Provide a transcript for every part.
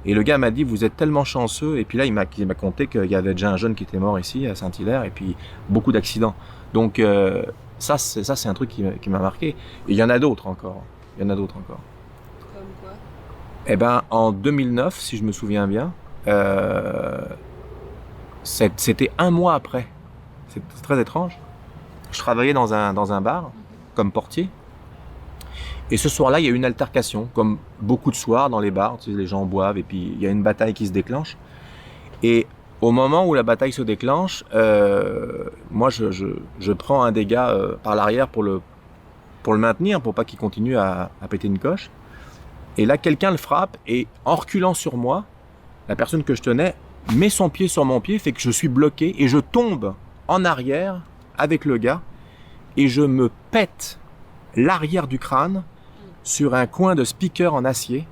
Et le gars m'a dit, vous êtes tellement chanceux. Et puis là, il m'a conté qu'il y avait déjà un jeune qui était mort ici, à Saint-Hilaire, et puis beaucoup d'accidents. Donc ça, c'est un truc qui m'a marqué. Et il y en a d'autres encore. Il y en a d'autres encore. Comme quoi? Eh ben, en 2009, si je me souviens bien, c'était un mois après. C'est très étrange. Je travaillais dans un bar, comme portier. Et ce soir-là, il y a eu une altercation, comme beaucoup de soirs dans les bars. Tu sais, les gens boivent et puis il y a une bataille qui se déclenche. Et au moment où la bataille se déclenche, moi, je prends un des gars par l'arrière pour le maintenir, pour pas qu'il continue à péter une coche. Et là, quelqu'un le frappe et en reculant sur moi, la personne que je tenais met son pied sur mon pied, fait que je suis bloqué et je tombe en arrière avec le gars et je me pète l'arrière du crâne sur un coin de speaker en acier.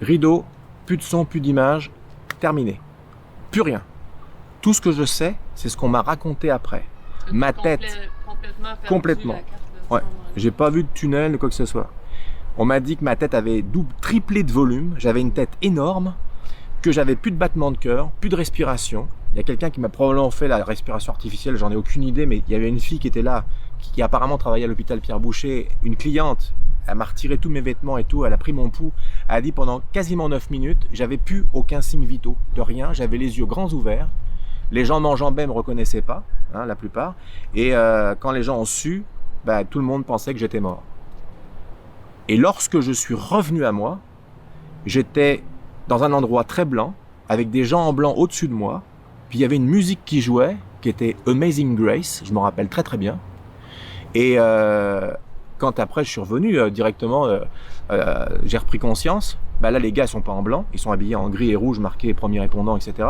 Rideau, plus de son, plus d'image, terminé. Plus rien. Tout ce que je sais, c'est ce qu'on m'a raconté après. Ma tête, complètement. Ouais, j'ai pas vu de tunnel ou quoi que ce soit. On m'a dit que ma tête avait triplé de volume, j'avais une tête énorme, que j'avais plus de battements de cœur, plus de respiration. Il y a quelqu'un qui m'a probablement fait la respiration artificielle, j'en ai aucune idée, mais il y avait une fille qui était là, qui apparemment travaillait à l'hôpital Pierre Boucher, une cliente. Elle m'a retiré tous mes vêtements et tout, elle a pris mon pouls, elle a dit pendant quasiment 9 minutes, j'avais plus aucun signe vitaux, de rien, j'avais les yeux grands ouverts, les gens m'enjambaient, me reconnaissaient pas, hein, la plupart, et quand les gens ont su, tout le monde pensait que j'étais mort. Et lorsque je suis revenu à moi, j'étais dans un endroit très blanc, avec des gens en blanc au-dessus de moi, puis il y avait une musique qui jouait, qui était Amazing Grace, je me rappelle très très bien, et quand après je suis revenu directement, j'ai repris conscience. Là, les gars, ils sont pas en blanc, ils sont habillés en gris et rouge, marqué premier répondant, etc.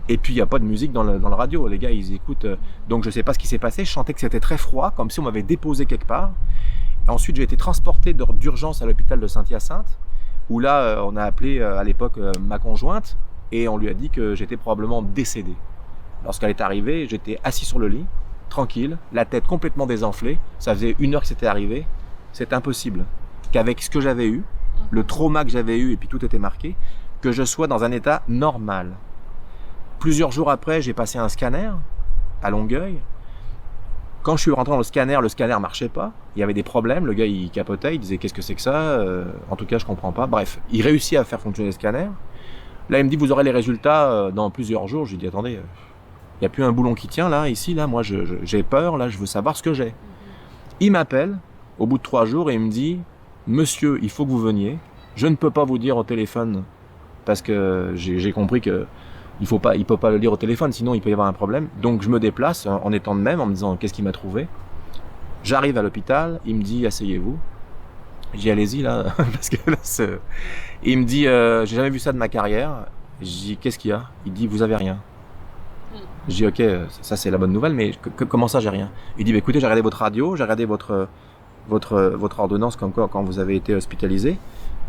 Et puis, il n'y a pas de musique dans le radio. Les gars, ils écoutent. Donc, je sais pas ce qui s'est passé. Je sentais que c'était très froid, comme si on m'avait déposé quelque part. Et ensuite, j'ai été transporté d'urgence à l'hôpital de Saint-Hyacinthe, où là, on a appelé à l'époque ma conjointe, et on lui a dit que j'étais probablement décédé. Lorsqu'elle est arrivée, j'étais assis sur le lit, tranquille, la tête complètement désenflée. Ça faisait 1 heure que c'était arrivé. C'est impossible qu'avec ce que j'avais eu, le trauma que j'avais eu, et puis tout était marqué, que je sois dans un état normal. Plusieurs jours après, j'ai passé un scanner à Longueuil. Quand je suis rentré dans le scanner marchait pas. Il y avait des problèmes. Le gars, il capotait. Il disait, qu'est-ce que c'est que ça? En tout cas, je comprends pas. Bref, il réussit à faire fonctionner le scanner. Là, il me dit, vous aurez les résultats dans plusieurs jours. Je lui dis, attendez, il n'y a plus un boulon qui tient là, ici, là. Moi, j'ai peur, là, je veux savoir ce que j'ai. Il m'appelle au bout de 3 jours et il me dit, monsieur, il faut que vous veniez. Je ne peux pas vous dire au téléphone parce que j'ai compris que il peut pas le lire au téléphone, sinon il peut y avoir un problème. Donc je me déplace en étant de même, en me disant qu'est-ce qu'il m'a trouvé. J'arrive à l'hôpital, il me dit asseyez-vous. Je dis allez-y là, parce que là, et il me dit j'ai jamais vu ça de ma carrière. Je dis qu'est-ce qu'il y a? Il dit vous avez rien. Je dis ok, ça c'est la bonne nouvelle, mais comment ça j'ai rien? Il dit écoutez, j'ai regardé votre radio, j'ai regardé votre ordonnance comme quoi quand vous avez été hospitalisé.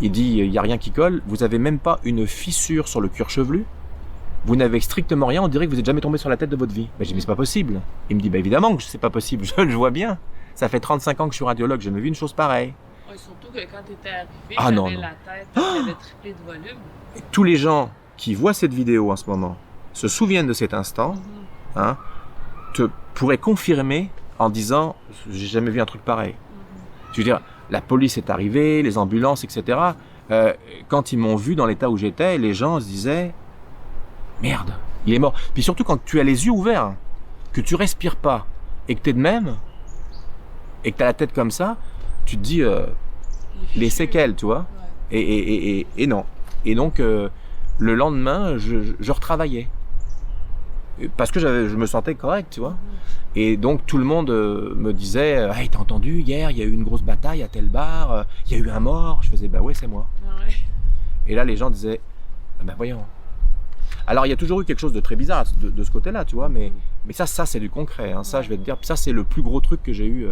Il dit il y a rien qui colle, vous avez même pas une fissure sur le cuir chevelu. Vous n'avez strictement rien, on dirait que vous n'êtes jamais tombé sur la tête de votre vie. Je dis, mais c'est pas possible. Il me dit, évidemment que c'est pas possible, je le vois bien. Ça fait 35 ans que je suis radiologue, j'ai jamais vu une chose pareille. Ouais, surtout que quand tu étais arrivé, j'avais la tête qui avait triplé de volume. Et tous les gens qui voient cette vidéo en ce moment se souviennent de cet instant, pourraient confirmer en disant, j'ai jamais vu un truc pareil. Je veux dire, la police est arrivée, les ambulances, etc. Quand ils m'ont vu dans l'état où j'étais, les gens se disaient, merde, il est mort. Puis surtout quand tu as les yeux ouverts, que tu respires pas, et que tu es de même, et que tu as la tête comme ça, tu te dis les séquelles, tu vois. Ouais. Et non. Et donc, le lendemain, je retravaillais. Parce que je me sentais correct, tu vois. Et donc, tout le monde me disait hey, t'as entendu, hier, il y a eu une grosse bataille à tel bar, il y a eu un mort. Je faisais ouais, c'est moi. Ouais. Et là, les gens disaient voyons. Alors, il y a toujours eu quelque chose de très bizarre de ce côté-là, tu vois, mais ça c'est du concret. Hein, ça, je vais te dire, ça, c'est le plus gros truc que j'ai eu.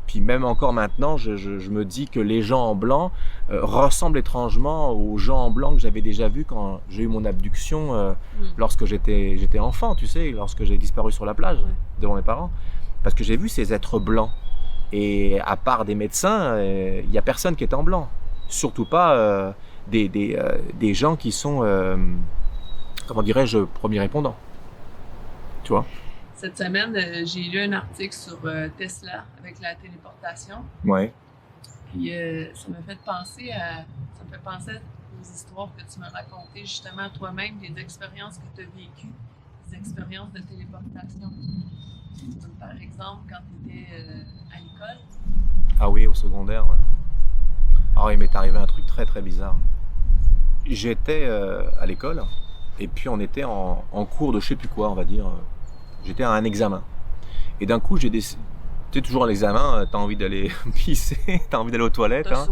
Puis même encore maintenant, je me dis que les gens en blanc ressemblent étrangement aux gens en blanc que j'avais déjà vus quand j'ai eu mon abduction lorsque j'étais enfant, tu sais, lorsque j'ai disparu sur la plage devant mes parents. Parce que j'ai vu ces êtres blancs. Et à part des médecins, il n'y a personne qui est en blanc. Surtout pas des gens qui sont, comment dirais-je, premiers répondants. Tu vois? Cette semaine, j'ai lu un article sur Tesla avec la téléportation. Ouais. Puis ça me fait penser aux histoires que tu m'as racontées, justement, toi-même, des expériences que tu as vécues, des expériences de téléportation. Par exemple, quand tu étais à l'école. Ah oui, au secondaire, ouais. Ah, il m'est arrivé un truc très très bizarre. J'étais à l'école, et puis on était en cours de je sais plus quoi, on va dire. J'étais à un examen. Et d'un coup, j'ai décidé. Tu sais, toujours à l'examen, t'as envie d'aller pisser, t'as envie d'aller aux toilettes. Hein.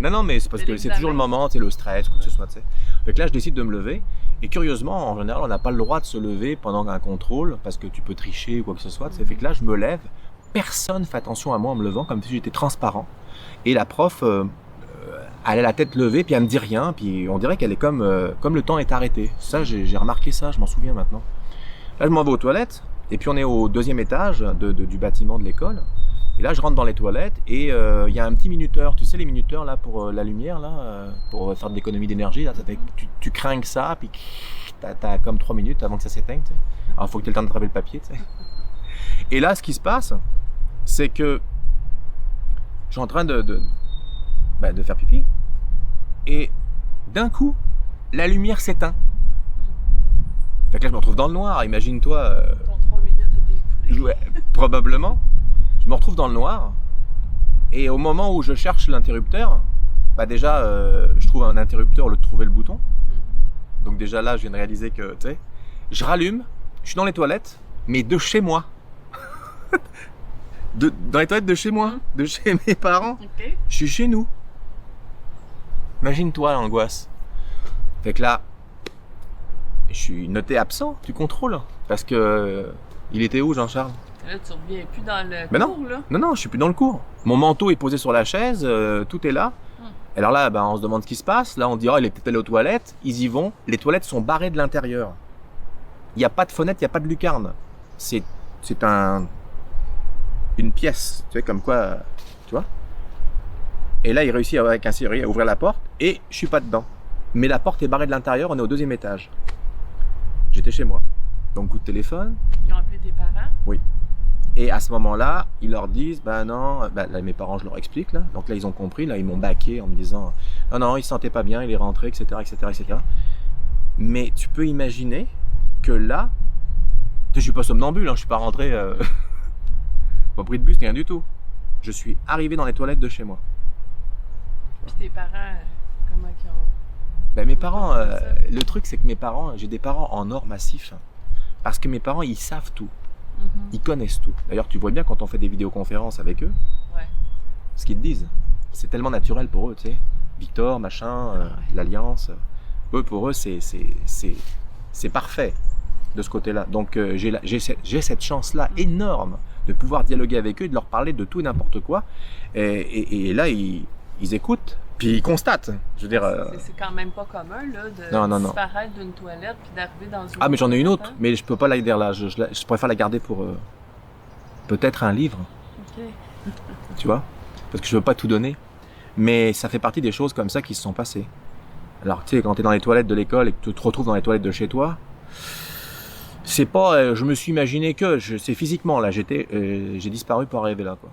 Non, mais c'est parce que c'est toujours le moment, c'est le stress, quoi que ce soit, tu sais. Donc là, je décide de me lever. Et curieusement, en général, on n'a pas le droit de se lever pendant un contrôle, parce que tu peux tricher ou quoi que ce soit. Fait que là, je me lève. Personne fait attention à moi en me levant, comme si j'étais transparent. Et la prof, elle a la tête levée, puis elle me dit rien. Puis on dirait qu'elle est comme le temps est arrêté. Ça, j'ai remarqué ça, je m'en souviens maintenant. Là, je m'en vais aux toilettes. Et puis on est au 2e étage du bâtiment de l'école. Et là, je rentre dans les toilettes et il y a un petit minuteur. Tu sais, les minuteurs là pour la lumière, là, pour faire de l'économie d'énergie. Là, tu crains que ça, puis t'as comme 3 minutes avant que ça s'éteigne. Tu sais. Alors, il faut que tu aies le temps d'attraper le papier. Tu sais. Et là, ce qui se passe, c'est que je suis en train de faire pipi. Et d'un coup, la lumière s'éteint. Fait que là, je me retrouve dans le noir. Imagine-toi. Ton 3 minutes était écoulé. Ouais, probablement. Je me retrouve dans le noir. Et au moment où je cherche l'interrupteur, déjà, je trouve un interrupteur au lieu de trouver le bouton. Donc déjà là, je viens de réaliser que, tu sais, je rallume, je suis dans les toilettes, mais de chez moi. Dans les toilettes de chez moi, de chez mes parents. Okay. Je suis chez nous. Imagine-toi l'angoisse. Fait que là, je suis noté absent du contrôle. Parce que il était où, Jean-Charles? Là, tu reviens plus dans le cours, là? Non, je suis plus dans le cours. Mon manteau est posé sur la chaise, tout est là. Alors là, on se demande ce qui se passe. Là, on dit, il est peut-être allé aux toilettes. Ils y vont. Les toilettes sont barrées de l'intérieur. Il n'y a pas de fenêtre, il n'y a pas de lucarne. C'est une pièce, tu sais, comme quoi, tu vois. Et là, il réussit avec un serrurier à ouvrir la porte et je suis pas dedans. Mais la porte est barrée de l'intérieur, on est au 2e étage. J'étais chez moi. Donc, coup de téléphone. Ils ont appelé tes parents? Oui. Et à ce moment-là, ils leur disent, non, là, mes parents, je leur explique, là. Donc là, ils ont compris, là, ils m'ont baqué en me disant, non, il se sentait pas bien, il est rentré, etc., etc., etc. Mais tu peux imaginer que là, je suis pas somnambule, hein, je suis pas rentré, pas pris de bus, rien du tout. Je suis arrivé dans les toilettes de chez moi. Puis tes parents, comment ils ont... Mes parents, le truc, c'est que mes parents, j'ai des parents en or massif. Parce que mes parents, ils savent tout. Ils connaissent tout. D'ailleurs, tu vois bien quand on fait des vidéoconférences avec eux, ce qu'ils te disent. C'est tellement naturel pour eux, tu sais. Victor, machin, l'Alliance. Eux, pour eux, c'est parfait de ce côté-là. Donc, j'ai cette chance-là énorme de pouvoir dialoguer avec eux, de leur parler de tout et n'importe quoi. Et là, ils écoutent. Puis ils constatent. Je veux dire. C'est quand même pas commun, là, de disparaître d'une toilette puis d'arriver dans une. Ah, mais j'en ai une autre, mais je peux pas la dire là. Je préfère la garder pour peut-être un livre. Ok. Tu vois? Parce que je veux pas tout donner. Mais ça fait partie des choses comme ça qui se sont passées. Alors, tu sais, quand tu es dans les toilettes de l'école et que tu te retrouves dans les toilettes de chez toi, c'est pas. Je me suis imaginé que. C'est physiquement, là. J'ai disparu pour arriver là, quoi.